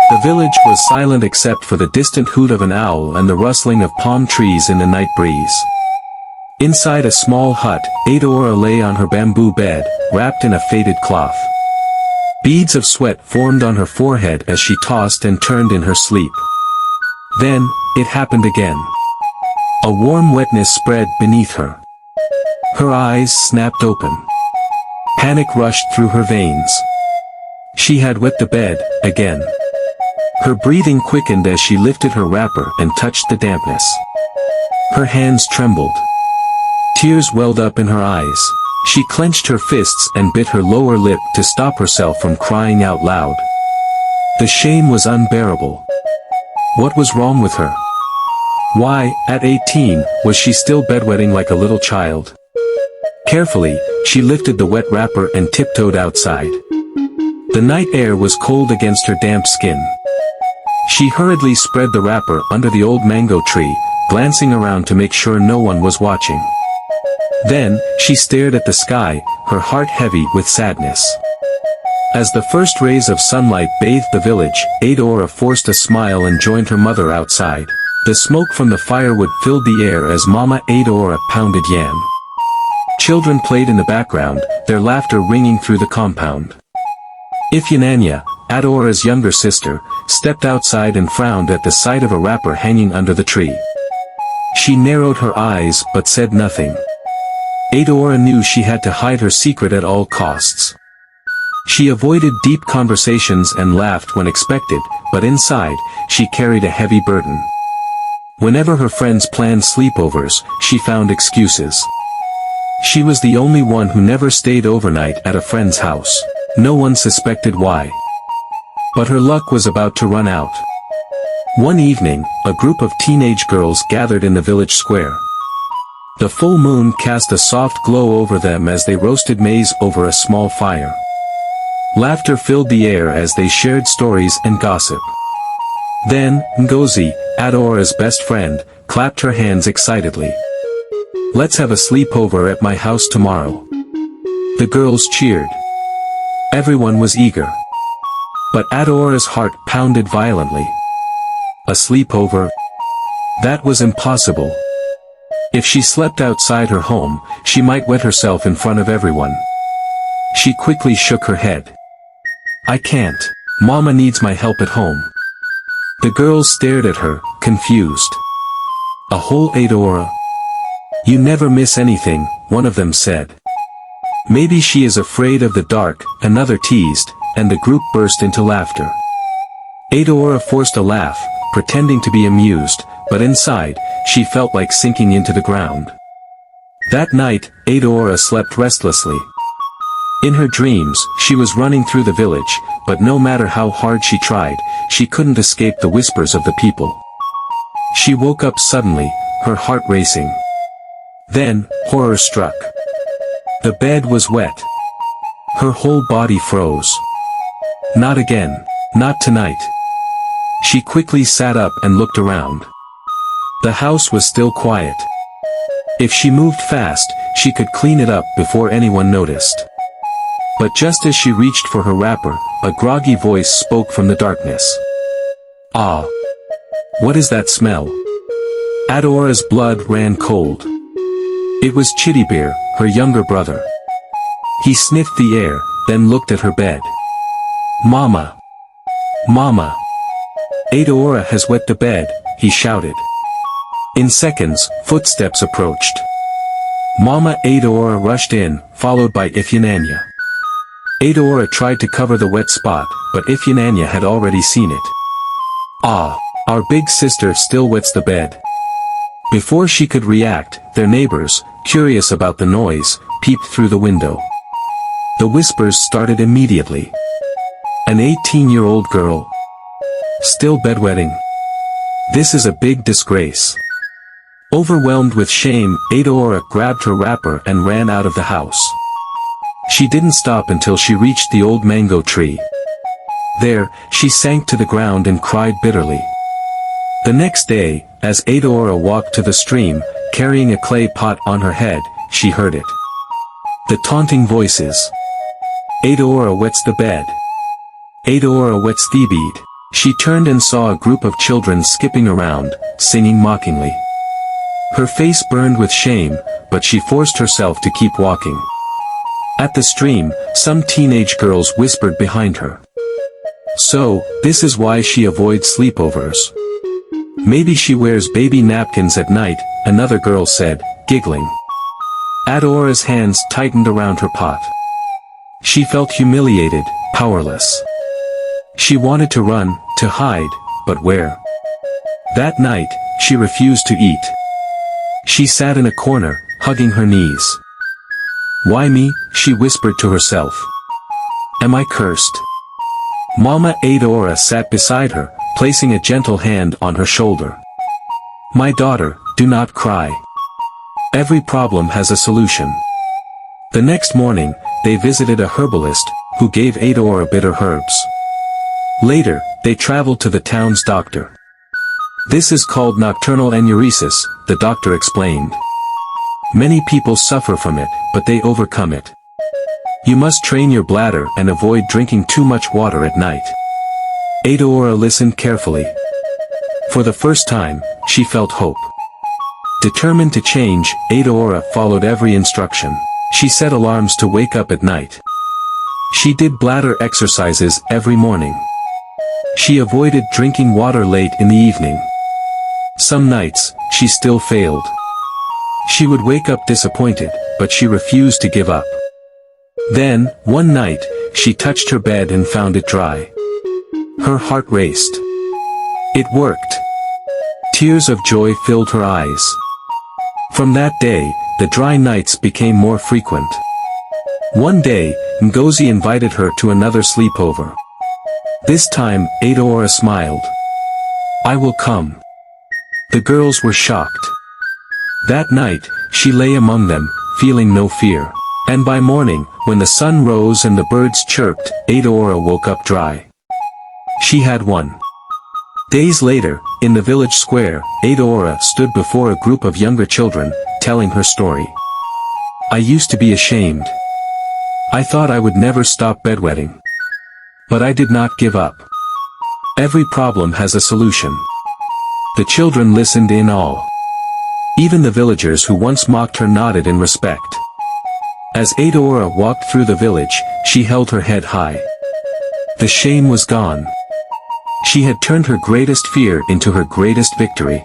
The village was silent except for the distant hoot of an owl and the rustling of palm trees in the night breeze. Inside a small hut, Adaora lay on her bamboo bed, wrapped in a faded cloth. Beads of sweat formed on her forehead as she tossed and turned in her sleep. Then, it happened again. A warm wetness spread beneath her. Her eyes snapped open. Panic rushed through her veins. She had wet the bed, again. Her breathing quickened as she lifted her wrapper and touched the dampness. Her hands trembled. Tears welled up in her eyes. She clenched her fists and bit her lower lip to stop herself from crying out loud. The shame was unbearable. What was wrong with her? Why, at 18, was she still bedwetting like a little child? Carefully, she lifted the wet wrapper and tiptoed outside. The night air was cold against her damp skin. She hurriedly spread the wrapper under the old mango tree, glancing around to make sure no one was watching. Then, she stared at the sky, her heart heavy with sadness. As the first rays of sunlight bathed the village, Adaora forced a smile and joined her mother outside. The smoke from the firewood filled the air as Mama Adaora pounded yam. Children played in the background, their laughter ringing through the compound. Ifyananya, Adaora's younger sister, stepped outside and frowned at the sight of a wrapper hanging under the tree. She narrowed her eyes but said nothing. Adaora knew she had to hide her secret at all costs. She avoided deep conversations and laughed when expected, but inside, she carried a heavy burden. Whenever her friends planned sleepovers, she found excuses. She was the only one who never stayed overnight at a friend's house. No one suspected why. But her luck was about to run out. One evening, a group of teenage girls gathered in the village square. The full moon cast a soft glow over them as they roasted maize over a small fire. Laughter filled the air as they shared stories and gossip. Then, Ngozi, Adaora's best friend, clapped her hands excitedly. "Let's have a sleepover at my house tomorrow." The girls cheered. Everyone was eager. But Adaora's heart pounded violently. A sleepover? That was impossible. If she slept outside her home, she might wet herself in front of everyone. She quickly shook her head. "I can't. Mama needs my help at home." The girls stared at her, confused. "A whole Adaora? You never miss anything," one of them said. "Maybe she is afraid of the dark," another teased, and the group burst into laughter. Adaora forced a laugh, pretending to be amused, but inside, she felt like sinking into the ground. That night, Adaora slept restlessly. In her dreams, she was running through the village, but no matter how hard she tried, she couldn't escape the whispers of the people. She woke up suddenly, her heart racing. Then, horror struck. The bed was wet. Her whole body froze. Not again. Not tonight. She quickly sat up and looked around. The house was still quiet. If she moved fast, she could clean it up before anyone noticed. But just as she reached for her wrapper, a groggy voice spoke from the darkness. "Ah! What is that smell?" Adaora's blood ran cold. It was Chittybeer, her younger brother. He sniffed the air, then looked at her bed. "Mama! Mama! Adaora has wet the bed," he shouted. In seconds, footsteps approached. Mama Adaora rushed in, followed by Ifyananya. Adaora tried to cover the wet spot, but Ifyananya had already seen it. "Ah, our big sister still wets the bed." Before she could react, their neighbors, curious about the noise, peeped through the window. The whispers started immediately. An 18-year-old girl. Still bedwetting. This is a big disgrace. Overwhelmed with shame, Adaora grabbed her wrapper and ran out of the house. She didn't stop until she reached the old mango tree. There, she sank to the ground and cried bitterly. The next day, as Adaora walked to the stream, carrying a clay pot on her head, she heard it. The taunting voices. "Adaora wets the bed. Adaora wets the bed." She turned and saw a group of children skipping around, singing mockingly. Her face burned with shame, but she forced herself to keep walking. At the stream, some teenage girls whispered behind her. So, this is why she avoids sleepovers. Maybe she wears baby napkins at night, another girl said, giggling. Adaora's hands tightened around her pot. She felt humiliated, powerless. She wanted to run, to hide, but where? That night, she refused to eat. She sat in a corner, hugging her knees. Why me? She whispered to herself. Am I cursed? Mama Adaora sat beside her, placing a gentle hand on her shoulder. My daughter, do not cry. Every problem has a solution. The next morning, they visited a herbalist, who gave Adaora bitter herbs. Later, they traveled to the town's doctor. This is called nocturnal enuresis, the doctor explained. Many people suffer from it, but they overcome it. You must train your bladder and avoid drinking too much water at night. Adaora listened carefully. For the first time, she felt hope. Determined to change, Adaora followed every instruction. She set alarms to wake up at night. She did bladder exercises every morning. She avoided drinking water late in the evening. Some nights, she still failed. She would wake up disappointed, but she refused to give up. Then, one night, she touched her bed and found it dry. Her heart raced. It worked. Tears of joy filled her eyes. From that day, the dry nights became more frequent. One day, Ngozi invited her to another sleepover. This time, Adaora smiled. I will come. The girls were shocked. That night, she lay among them, feeling no fear. And by morning, when the sun rose and the birds chirped, Adaora woke up dry. She had won. Days later, in the village square, Adaora stood before a group of younger children, telling her story. I used to be ashamed. I thought I would never stop bedwetting. But I did not give up. Every problem has a solution. The children listened in awe. Even the villagers who once mocked her nodded in respect. As Adaora walked through the village, she held her head high. The shame was gone. She had turned her greatest fear into her greatest victory.